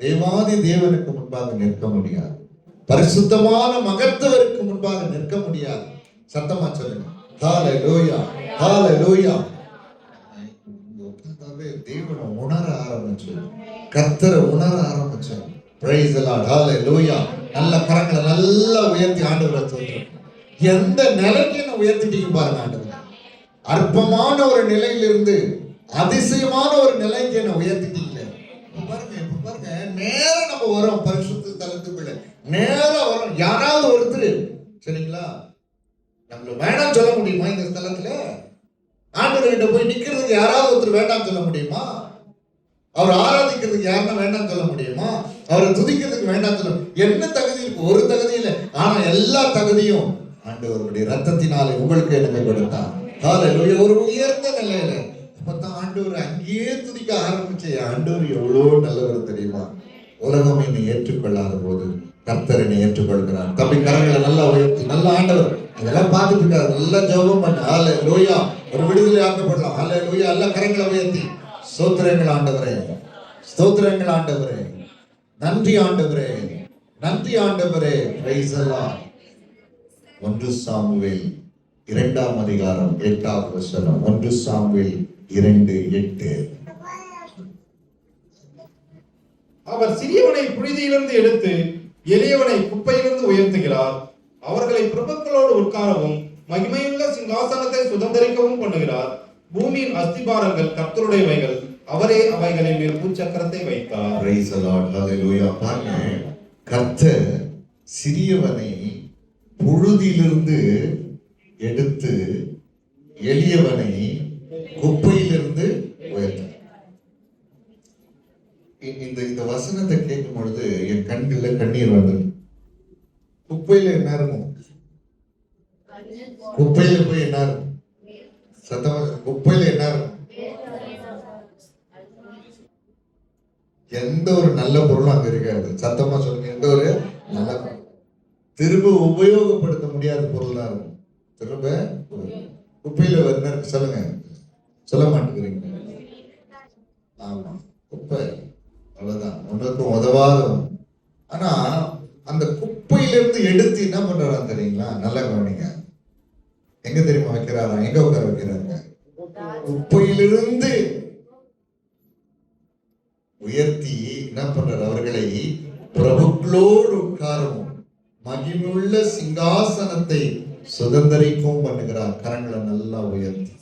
தேவாதி தேவனுக்கு முன்பாக நிற்க முடியாது. பரிசுத்தமான மகத்துவருக்கு முன்பாக நிற்க முடியாது. சத்தமா சொல்லுங்க. ஹல்லேலூயா, ஹல்லேலூயா. தேவனை உணர ஆரம்பிச்சு, கர்த்தரை உணர ஆரம்பிச்சு. பிரைஸ் தி லார்ட், ஹல்லேலூயா. நல்ல கரங்களை நல்லா உயர்த்தி ஆண்டவரை சொல்றோம். எந்த நிலைக்கு என்ன உயர்த்திட்டீங்க பாருங்க ஆண்டவர். அற்பமான ஒரு நிலையிலிருந்து அதிசயமான ஒரு நிலைக்கு என்ன உயர்த்திட்டீங்களே. பாருங்க, நேரம் நம்ம வரோம் பரிசுத்த தலத்துக்குள்ள. நேரம் வரும். யாராவது ஒருத்தர் சரிங்களா நம்மள வேண்டாம் சொல்ல முடியுமா? இந்த ஸ்தலத்துல ஆண்டவர்கிட்ட போய் நிக்கிறதுக்கு யாராவது ஒருத்தர் வேண்டாம் சொல்ல முடியுமா? அவர் ஆராதிக்கிறதுக்கு யாருன்னா வேண்டாம் சொல்ல முடியுமா? அவரை துதிக்கிறதுக்கு வேண்டாம் சொல்ல என்ன தகுதி இருக்கு? ஒரு தகுதி இல்லை. ஆனா எல்லா தகுதியும் ஆண்டவருடைய ரத்தத்தினாலே உங்களுக்கு எனக்கு கொடுத்தார். ஹல்லேலூயா. ஒரு உயர்ந்த நிலையில அப்பதான் ஆண்டவர் அங்கேயே துதிக்க ஆரம்பிச்ச. ஆண்டவர் எவ்வளவு நல்லவர் தெரியுமா? உலகம் என்னை ஏற்றுக்கொள்ளாத போது கர்த்தர் என்னை ஏற்றுக்கொள்கிறார். தம்பி கரங்களை நல்லா உயர்த்தி, நல்ல ஆண்டவர் இதெல்லாம் பார்த்துட்டு இருக்காரு. நல்லா ஜெபம் பண்ண. ஹல்லேலூயா. ஒரு விடுதலை ஆக்கப்படலாம். ஹல்லேலூயா. எல்லா கரங்களை உயர்த்தி ஸ்தோத்திரங்கள் ஆண்டவரே, ஸ்தோத்திரங்கள் ஆண்டவரே, நன்றி ஆண்டவரே, நன்றி ஆண்டவரே. Price the Lord. 1 சாமுவேல் 2ஆம் அதிகாரம் 8வது வசனம். 1 சாமுவேல் 2:8. அவர் சிறியவனை புழுதியிலிருந்து எடுத்து எளியவனை குப்பையிலிருந்து உயர்த்துகிறார். அவர்களை பிரபுக்களோடு உட்காரவும் மகிமையுள்ள சிங்காசனத்தை சுதந்தரிக்கவும் பண்ணுகிறார். பூமியின் அஸ்திபாரங்கள் கர்த்தருடையவைகள், அவரே அவைகளின் மேல் பூச்சக்கரத்தை வைத்தார். Praise the Lord. Hallelujah. பாருங்க, கர்த்தர் சிறியவனை புழுதியிலிருந்து எடுத்து எளியவனை குப்பையிலிருந்து உயர்த்தார். இந்த வசனத்தை கேட்கும் பொழுது என் கண்கள்ல கண்ணீர் வந்தது. குப்பையில என்ன இருக்கும்? குப்பையில போய் என்ன இருக்கும்? சத்தமா குப்பையில என்ன இருக்கும்? எந்த ஒரு நல்ல பொருளும் அங்க இருக்காது. சத்தமா சொல்லுங்க, எந்த ஒரு நல்ல திரும்ப உபயோகப்படுத்த முடியாத பொருள் தான் இருக்கும். திரும்ப குப்பையில என்ன இருக்கு சொல்லுங்க, சொல்ல மாட்டேங்கிறீங்க. ஆமா, குப்பை அவ்வளவுதான், ஒன்றுக்கும் உதவாத. ஆனா அந்த குப்பையிலிருந்து எடுத்து என்ன பண்றாரா தெரியுங்களா? நல்லா கவனிங்க. எங்க தெரியுமா வைக்கிறாரா? எங்க உட்கார வைக்கிறாங்க? குப்பையிலிருந்து உயர்த்தி என்ன பண்றாரு? அவர்களை பிரபுக்களோடு உட்காரவும் மகிமுள்ள சிங்காசனத்தை சுதந்தரிக்கவும் பண்ணுகிறார். கரங்களை நல்லா உயர்த்தி,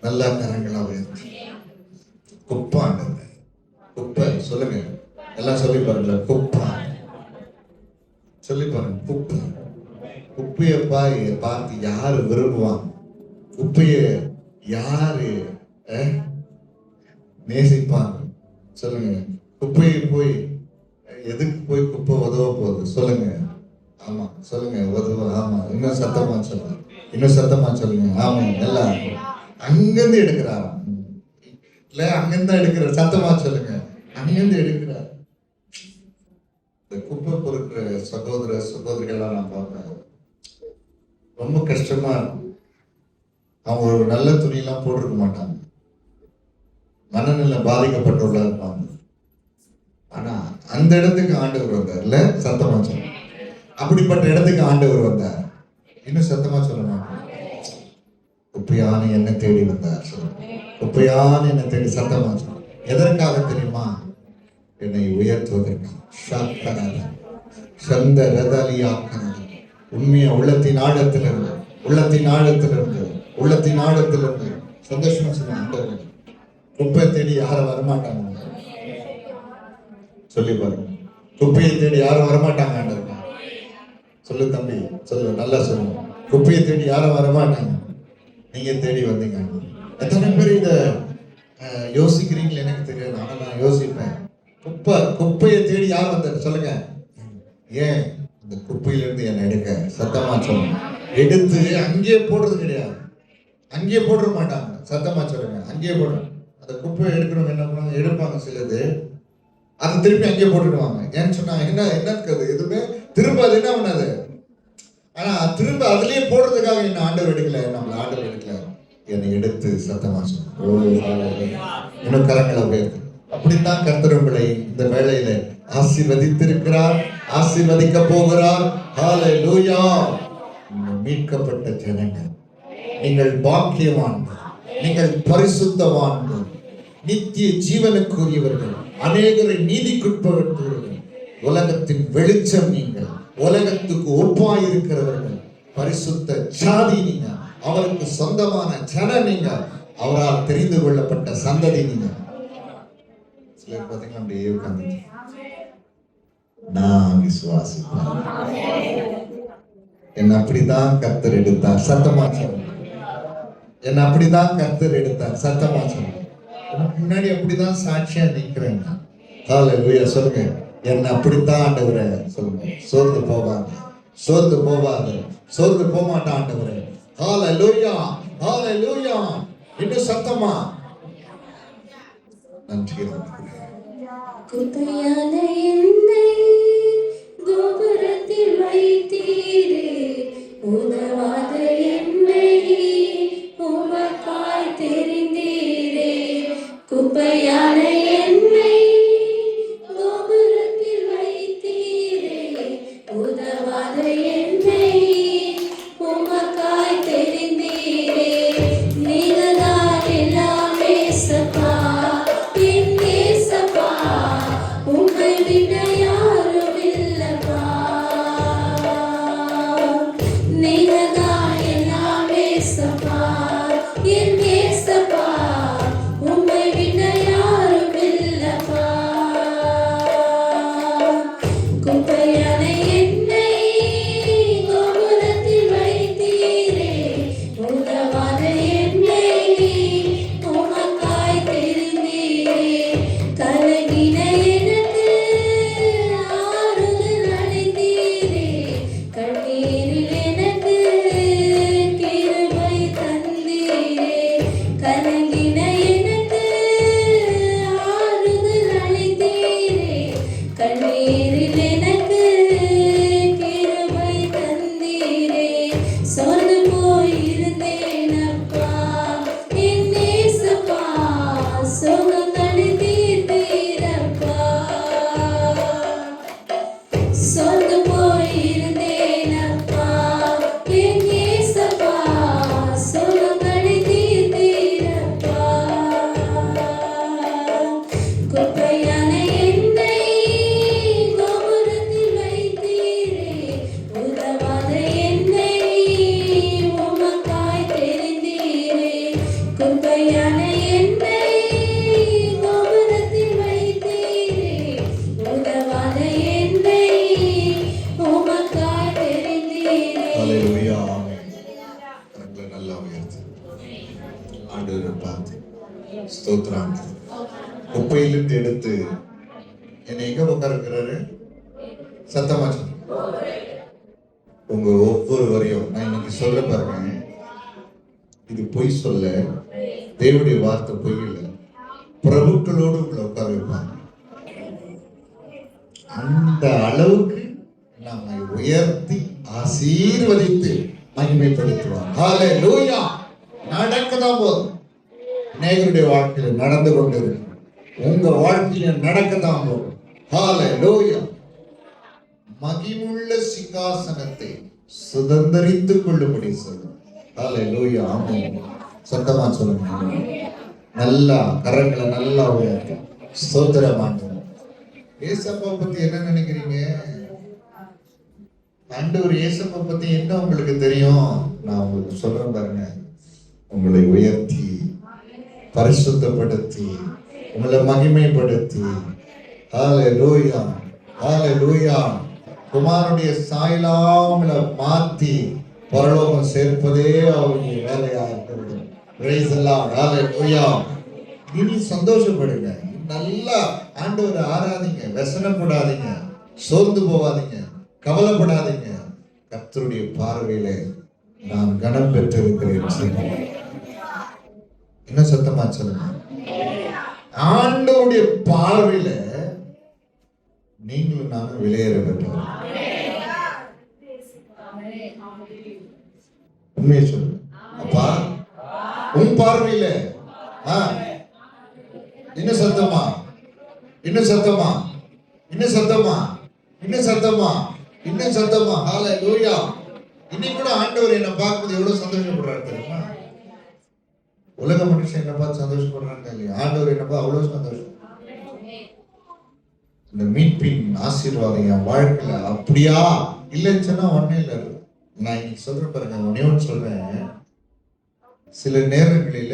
நல்லா கரங்களா உயர்த்தி. குப்பாண்டது குப்பை சொல்லுங்க, எல்லாம் சொல்லி பாருங்க. குப்பா சொல்லி பாருங்க. குப்பை குப்பைய பார்த்து யாரு விரும்புவாங்க? குப்பைய யாரு நேசிப்பாங்க? சொல்லுங்க. குப்பையை போய் எதுக்கு போய் குப்பை உதவ போகுது? சொல்லுங்க. ஆமா சொல்லுங்க, உதவ. ஆமா, இன்னும் சத்தமா சொல்லுங்க, இன்னும் சத்தமா சொல்லுங்க. ஆமா, எல்லாம் அங்கிருந்து எடுக்கிறாராம். இல்ல அங்கிருந்து எடுக்கிற, சத்தமா சொல்லுங்க, அங்கிருந்து எடுக்கிறார். இந்த குப்பை பொறுக்கிற சகோதர சகோதரிகள்லாம் நான் பார்ப்பேன், ரொம்ப கஷ்டமா இருக்கும். அவங்க ஒரு நல்ல துணியெல்லாம் போட்டிருக்க மாட்டாங்க, மனநிலை பாதிக்கப்பட்டுள்ள இருப்பாங்க. ஆனா அந்த இடத்துக்கு ஆண்டவர் வந்தார்ல, சத்தமா சொல்லுங்க. அப்படிப்பட்ட இடத்துக்கு ஆண்டவர் வந்தார். இன்னும் சத்தமா சொல்லணும். குப்பையான என்ன தேடி வந்தார். குப்பையான என்ன தேடி, சத்தமா சொல்லுங்க. எதற்காக தெரியுமா? என்னை உயர்த்துவதற்கு. சந்த ரதலியாக்கிறது உண்மையா உள்ளத்தின் ஆழத்திலிருந்து, உள்ளத்தின் ஆழத்திலிருந்து, உள்ளத்தின் ஆழத்திலிருந்து சந்தோஷமா சொல்லுங்க. குப்பை தேடி யாரும் வரமாட்டாங்க. சொல்லி பாருங்க, குப்பையை தேடி யாரும் வரமாட்டாங்க. சொல்லு தம்பி, சொல்லு, நல்லா சொல்லுங்க. குப்பையை தேடி யாரும் வரமாட்டாங்க, நீங்க தேடி வந்தீங்க. எத்தனை பேர் இத யோசிக்கிறீங்களா எனக்கு தெரியாது, ஆனா நான் யோசிப்பேன். குப்பையை தேடி யார் வந்தார் சொல்லுங்க. ஏன்? இந்த குப்பையிலிருந்து என்னை எடுக்க. சத்தமா சொல்லுங்க. எடுத்து அங்கேயே போடுறது கிடையாது, அங்கேயே போட மாட்டாங்க. சத்தமா சொல்லுங்க, அங்கேயே போடுற. அந்த குப்பையை எடுக்கிறவங்க என்ன பண்ணுவாங்க? எடுப்பாங்க சிலது, அதை திருப்பி அங்கேயே போட்டுடுவாங்க. ஏன்னு சொன்னா என்ன இருக்காது எதுவுமே திரும்ப அது என்ன பண்ணாது. ஆனா திரும்ப அதுலயே போடுறதுக்காக என்ன ஆண்டவர் எடுக்கல, நம்மள ஆண்டவர் எடுக்கல, என்னை எடுத்து. சத்தமா சொல்லுங்க. இன்னும் கரங்களை உயர்த்து. அப்படித்தான் கர்த்தர் உங்களை இந்த வேளையில ஆசீர்வதித்திருக்கிறார், ஆசீர்வதிக்க போகிறார். ஹல்லேலூயா. மீட்கப்பட்ட ஜனங்கள், நீங்கள் பாக்கியவான்கள், நீங்கள் பரிசுத்தவான்கள், நித்திய ஜீவனுக்குரியவர்கள், அநேகரை நீதிக்குட்பவர்கள், உலகத்தின் வெளிச்சம் நீங்கள், உலகத்துக்கு ஒப்பாயிருக்கிறவர்கள், பரிசுத்த ஜாதி நீங்க, அவருக்கு சொந்தமான ஜன நீங்க, அவரால் தெரிந்து கொள்ளப்பட்ட சந்ததி நீங்க. சிலர் பார்த்தீங்கன்னா அப்படியே உட்கார்ந்து நான் விசுவாசிப்பேன், என்ன அப்படிதான் கர்த்தர் எடுத்தார். சத்தமா சொல்லுங்க. என்ன அப்படிதான் கர்த்தர் எடுத்தார். சத்தமா சொல்லுங்க. முன்னாடி அப்படிதான் சாட்சியா நிக்கிறேன். ஹல்லேலூயா சொல்லுங்க. என்ன அப்படித்தான் ஆண்டவரே சொல்லுங்க. சோர்ந்து போவாங்க, சோர்ந்து போவாங்க, சோர்ந்து போக மாட்டான் ஆண்டவரே. ஹல்லேலூயா, ஹல்லேலூயா. இன்னும் சத்தமா நன்றி. குப்பையான என்னை கோபுரத்தில் வைத்தீரே, உதவாத என்னை உமக்காய் தெரிந்தீரே. குப்பையான என்னை கோபுரத்தில் வைத்தீரே, உதவாத என்னை உமக்காய் தெரிந்தீரே. நீங்கள்தான் எல்லாமே சப்பா, என் ஏசப்பா, உம்மை விட யாரும் இல்லப்பா. ஆண்டவரை பார்த்து ஸ்தோத்திரம். குப்பையிலிருந்து எடுத்து என்னை எங்க உட்கார வைக்கிறாரு? சத்தமா சொல்லுங்க. உங்க ஒவ்வொருவரையும் நான் இன்னைக்கு சொல்ல பாருங்க, இது பொய் சொல்ல, தேவனுடைய வார்த்தை பொய் இல்லை. பிரபுக்களோடு உங்களை உட்கார வைப்பாங்க. அந்த அளவுக்கு நம்மை உயர்த்தி ஆசீர்வதித்து மகிமைப்படுத்துவார். ஹல்லேலூயா. நடக்கதான் போதும். அநேகருடைய வாழ்க்கையில நடந்து கொண்டிருக்கு, உங்க வாழ்க்கையில நடக்கதான் போதும். ஹல்லேலூயா. மகிமுள்ள சிங்காசனத்தை சுதந்தரித்துக் கொள்ளும்படி சொல்லும். ஹல்லேலூயா. ஆமென். சத்தமா சொல்லுங்க. நல்லா கரங்களை நல்லா உயர்த்தி ஸ்தோத்திரமாங்க. ஏசப்பா பத்தி என்ன நினைக்கிறீங்க? ஆண்டவர் ஏசப்பா பத்தி என்ன உங்களுக்கு தெரியும்? நான் உங்களுக்கு சொல்றேன் பாருங்க. உங்களை உயர்த்தி பரிசுத்தப்படுத்தி உங்களை மகிமைப்படுத்தி, ஹல்லேலூயா ஹல்லேலூயா, குமாரனுடைய சாயலாமல மாத்தி பரலோகம் சேர்ப்பதே அவருடைய வேலையா இருக்கிறது. Praise the Lord. ஹல்லேலூயா. இனி சந்தோஷப்படுங்க, நல்லா ஆண்டவரை ஆராதிங்க, व्यसனப்படாதீங்க, சோர்ந்து போகாதீங்க, கவலைப்படாதீங்க. கர்த்தருடைய பார்வையில நான் கனம் பெற்றிருக்கிறேன். என்ன சத்தமா சொல்லுங்க. ஆண்டவருடைய பார்வையில நீங்களும் நானும் விலையேற பெற்றோம். உண்மையை சொல்லுங்க. அப்பா உன் பார்வையில இன்னும் சத்தமா, இன்னும் சத்தமா, இன்னும் சத்தமா, இன்னும் சத்தமா, இன்னும் சத்தமா. ஹல்லேலூயா. இன்னைக்கு கூட ஆண்டவர் என்னை பார்க்கும்போது எவ்வளவு சந்தோஷப்படுறாரு தெரியுமா? உலக மனுஷன் என்ன பார்த்து சந்தோஷப்படுறாங்க இல்லையா? ஆண்டவர் என்ன பார்த்து அவ்வளவு சந்தோஷம். இந்த மீட்பின் ஆசீர்வாதம் என் வாழ்க்கையில அப்படியா இல்லைன்னு சொன்னா ஒன்னே இல்லை. நான் இன்னைக்கு சொல்றேன் பாருங்க, ஒன்னே ஒன்று சொல்றேன். சில நேரங்களில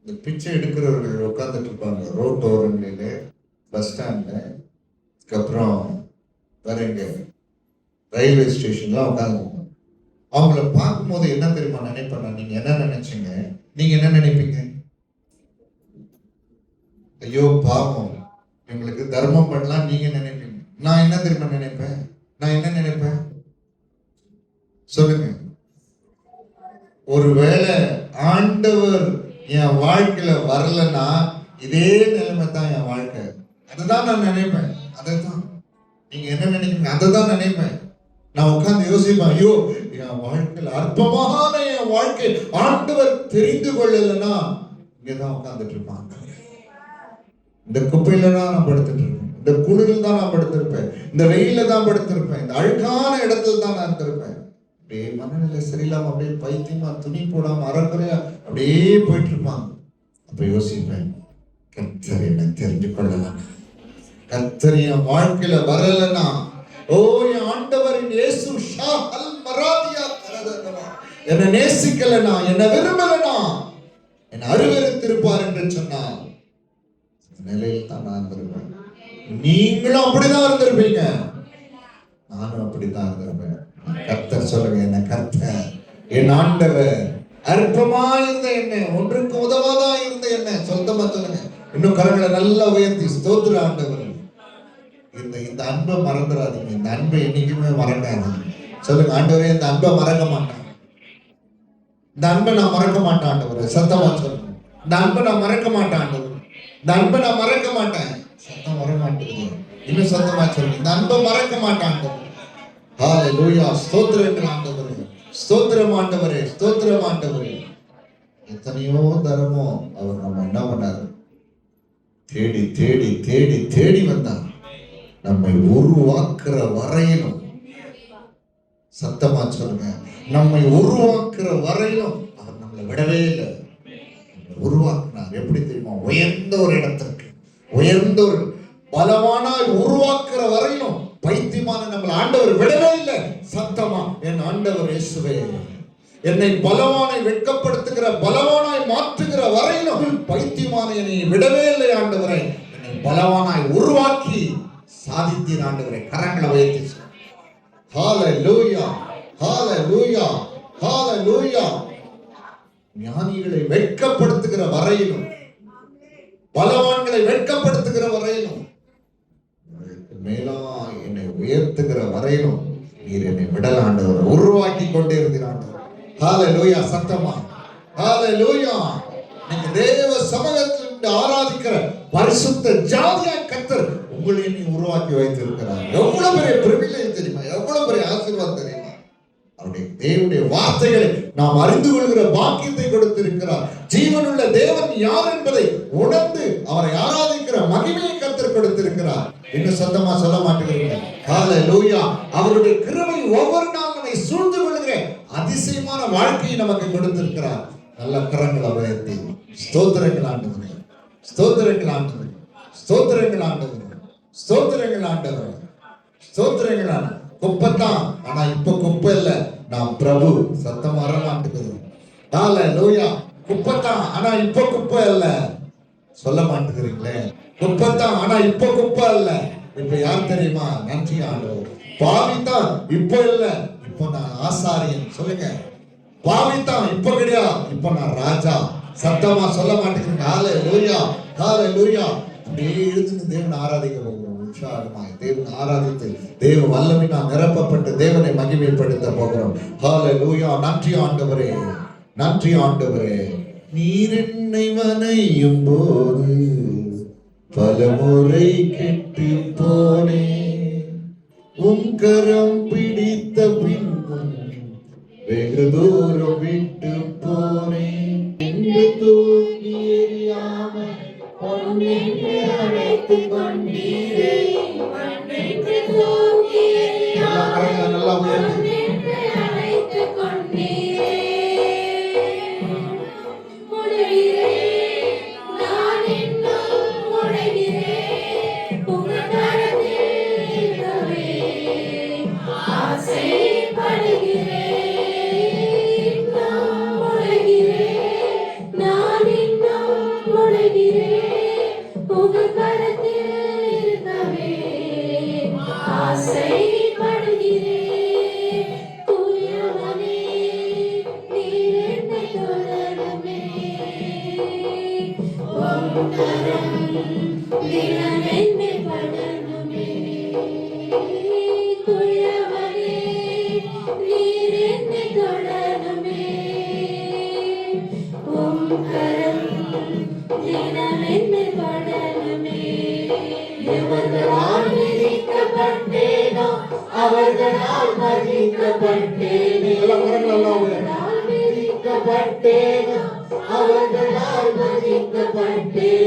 இந்த பிச்சை எடுக்கிறவர்கள் உட்கார்ந்துட்டு இருப்பாங்க ரோட்டோரங்களில, பஸ் ஸ்டாண்ட்ல, அதுக்கப்புறம் வேற எங்க ரயில்வே ஸ்டேஷன்லாம் உட்காந்து. அவங்கள பார்க்கும்போது என்ன தெரியுமா நினைப்பேன்? நீங்க என்ன நினைச்சீங்க? நீங்க என்ன நினைப்பீங்க? ஐயோ பாவம், இவங்களுக்கு தர்மம் பண்ணலாம் நீங்க நினைப்பீங்க. நான் என்ன தெரியுமா நினைப்பேன்? நான் என்ன நினைப்பேன் சொல்லுங்க. ஒருவேளை ஆண்டவர் என் வாழ்க்கையில வரலன்னா இதே நிலைமை தான் என் வாழ்க்கை. அதுதான் நான் நினைப்பேன். அதைத்தான் நீங்க என்ன நினைப்பீங்க? அதை தான் நினைப்பேன். நான் உட்கார்ந்து யோசிப்பேன், ஐயோ என் வாழ்க்கையில் அற்பமான என் வாழ்க்கை ஆண்டவர் தெரிந்து கொள்ளலன்னா இங்கதான் உட்கார்ந்துட்டு இருப்பாங்க. இந்த குப்பையில தான் நான் படுத்துட்டு இருப்பேன், இந்த குளிரில் தான் நான் படுத்திருப்பேன், இந்த வெயில தான் படுத்திருப்பேன், இந்த அழுக்கான இடத்துல தான் நான் இருந்திருப்பேன். அப்படியே மனநிலை சரியில்லாம அப்படியே பைத்தியமா துணி போடாம அறக்குறையா அப்படியே போயிட்டு இருப்பாங்க. அப்ப யோசிப்பேன், கர்த்தர் என்ன தெரிஞ்சு கொள்ளலாம். கர்த்தர் என் வாழ்க்கையில வரலன்னா, ஓ என் ஆண்டவரின் இயேசு ஷாஹல் மராதியா தரதனவா என்ன நேசிக்கலனா, என்ன விரும்பலனா, என்ன அருவருத்திருப்பார் என்று சொன்னார். நிலையில் தான் நான் இருந்திருப்பேன். நீங்களும் அப்படிதான் இருந்திருப்பீங்க, நானும் அப்படித்தான் இருந்திருப்பேன். கர்த்தர் சொல்லுங்க, என்ன கர்த்தர் என் ஆண்டவர் அற்பமா இருந்த என்ன, ஒன்றுக்கு உதவாதா இருந்த என்ன, சொந்தமா சொல்லுங்க. இன்னும் கரங்களை நல்லா உயர்த்தி ஸ்தோத்திர ஆண்டவர். இந்த அன்பை மறந்துடாதீங்க. இந்த அன்பை என்னைக்குமே மறக்காதீங்க. சொல்லுங்க, ஆண்டவரே இந்த அன்பை மறக்க மாட்டேன், இந்த அன்பை நான் மறக்க மாட்டேன் ஆண்டவர். சத்தமா சொல்லுங்க, இந்த அன்பை நான் மறக்க மாட்டேன் ஆண்டவர், இந்த அன்பை நான் மறக்க மாட்டேன். சத்தம் வர மாட்டேங்குது, இன்னும் சத்தமா சொல்லுங்க, இந்த அன்பை மறக்க மாட்டேன் ஆண்டவர். ஹல்லேலூயா. ஸ்தோத்திரம் ஆண்டவரே, ஸ்தோத்திரம் ஆண்டவரே, ஸ்தோத்திரம் ஆண்டவரே. எத்தனையோ தரமோ அவர் நம்ம என்ன பண்ணாரு? தேடி தேடி தேடி தேடி வந்தார். நம்மை உருவாக்குற வரையிலும், சத்தமா சொல்லுங்க, நம்மை உருவாக்குற வரையிலும் அவர் நம்மளை விடவே இல்லை. உருவாக்குனார். எப்படி தெரியுமா? உயர்ந்த ஒரு இடத்திற்கு, உயர்ந்த ஒரு பலவானாய் உருவாக்குற வரையிலும் பைத்தியமான நம்மளை ஆண்டவர் விடவே இல்லை. சத்தமா, என் ஆண்டவர் இயேசுவே என்னை பலவானை வெட்கப்படுத்துகிற பலவானாய் மாற்றுகிற வரையிலும் பைத்தியமான என்னை விடவே இல்லை ஆண்டவரை. என்னை பலவானாய் உருவாக்கி சாதித்தீர் ஆண்டவரை. கரங்களை உயர்த்தி ஹல்லேலூயா, ஹல்லேலூயா, ஹல்லேலூயா. ஞானிகளை வெட்கப்படுத்துகிற வரையிலும், பலவான்களை வெட்கப்படுத்துகிற வரையிலும், மேலா என்னை உயர்த்துகிற வரையிலும் நீர் என்னை விடல ஆண்டவர், உருவாக்கி கொண்டே இருக்கிறார். ஹalleluya. சத்தமா ஹalleluya. நீங்க தேவ சமூகத்தில் ஆராதிக்கிற பரிசுத்த ஜாதியா கர்த்தர் உங்களை நீ உருவாக்கி வைத்திருக்கிறார். எவ்வளவு பெரிய பிரிவிலேஜ் தெரியுமா? எவ்வளவு பெரிய ஆசீர்வாதம் தெரியுமா? அவருடைய தேவனுடைய வார்த்தைகளை நாம் அறிந்து கொள்கிற பாக்கியத்தை கொடுத்திருக்கிறார். ஜீவனுள்ள தேவன் யார் என்பதை உணர்ந்து அவரை ஆராதிக்கிற மகிமையை கர்த்தர் கொடுத்திருக்கிறார். இன்னும் சத்தமா சொல்ல மாட்டேங்கிறீங்க? ஹalleluya. அவருடைய கிருபை ஒவ்வொரு நாளும் நம்மை சூழ்ந்து கொள்கிற அதிசயமான வாழ்க்கையை நமக்கு கொடுத்திருக்கிறார். நல்ல கரங்களை உயர்த்தி ஸ்தோத்திரங்கள் ஆண்டவரே, ஸ்தோத்திரங்கள் ஆண்டவரே, ஸ்தோத்திரங்கள் ஆண்டவரே, ஸ்தோத்திரங்கள் ஆண்டவரே, ஸ்தோத்திரங்கள் ஆண்டவரே. குப்பைதான், ஆனா இப்ப குப்பை இல்ல, நான் பிரபு. சத்தம் வர மாட்டேங்குது. ஹalleluya. குப்பைதான், ஆனா இப்ப குப்பை இல்ல. சொல்ல மாட்டேங்கிறீங்களே? குப்பைதான், ஆனா இப்ப குப்பை இல்ல. இப்ப யார் தெரியுமா? நன்றி ஆண்டவர். பாவிதான், இப்ப இல்ல, இப்ப நான் ஆசாரியன். சொல்லுங்க, பாவிதான் இப்ப கிடையாது, இப்ப நான் ராஜா. சத்தமா சொல்ல மாட்டேங்கிறீங்க? ஹalleluya, ஹalleluya. அப்படியே எழுந்து தேவனை ஆராதிக்க போகிறோம். உற்சாகமாய் தேவனை ஆராதித்து தேவ வல்லமை நாம் நிரப்பப்பட்டு தேவனை மகிமைப்படுத்த போகிறோம். ஹalleluya. நன்றி ஆண்டவரே, நன்றி ஆண்டவரே. நீர் என்னை வனையும் போது பலமுறை கெட்டு போனேன், உங்கரம் பிடித்த பின்பும் வெகு தூரம் விட்டு போனேன். என்று தூங்கி எறியாமல் பொன்னென்று அழைத்துக் கொண்டீரே, மண்ணென்று தூக்கி எறியாமல் நல்லா உயர்த்தி பொன்னென்று அழைத்துக் கொண்டீரே. முளைகிறேன், நான் இன்னும் முளைகிறேன், உங்கள் கரத்தில் இருக்கவே ஆசைப்படுகிறேன். நான் முளைகிறேன், நான் இன்னும் முளைகிறேன், உங்கள் கரத்தில் இருக்கவே ஆசைப்படுகிறேன். தூயவனே, நீர் என்னை தொடருமே, உம் கரம் தினம் என்னை படருமே. தூயவனே, நீர் என்னை தொடருமே, உம் கரம் தினம் என்னை படருமே. எவர்களால் மிதிக்கப்பட்டேனோ அவர்களால் மதிக்கப்பட்டேனே, அவர்களால் மிதிக்கப்பட்டேனோ அவர்களால் மதிக்கப்பட்டேனே.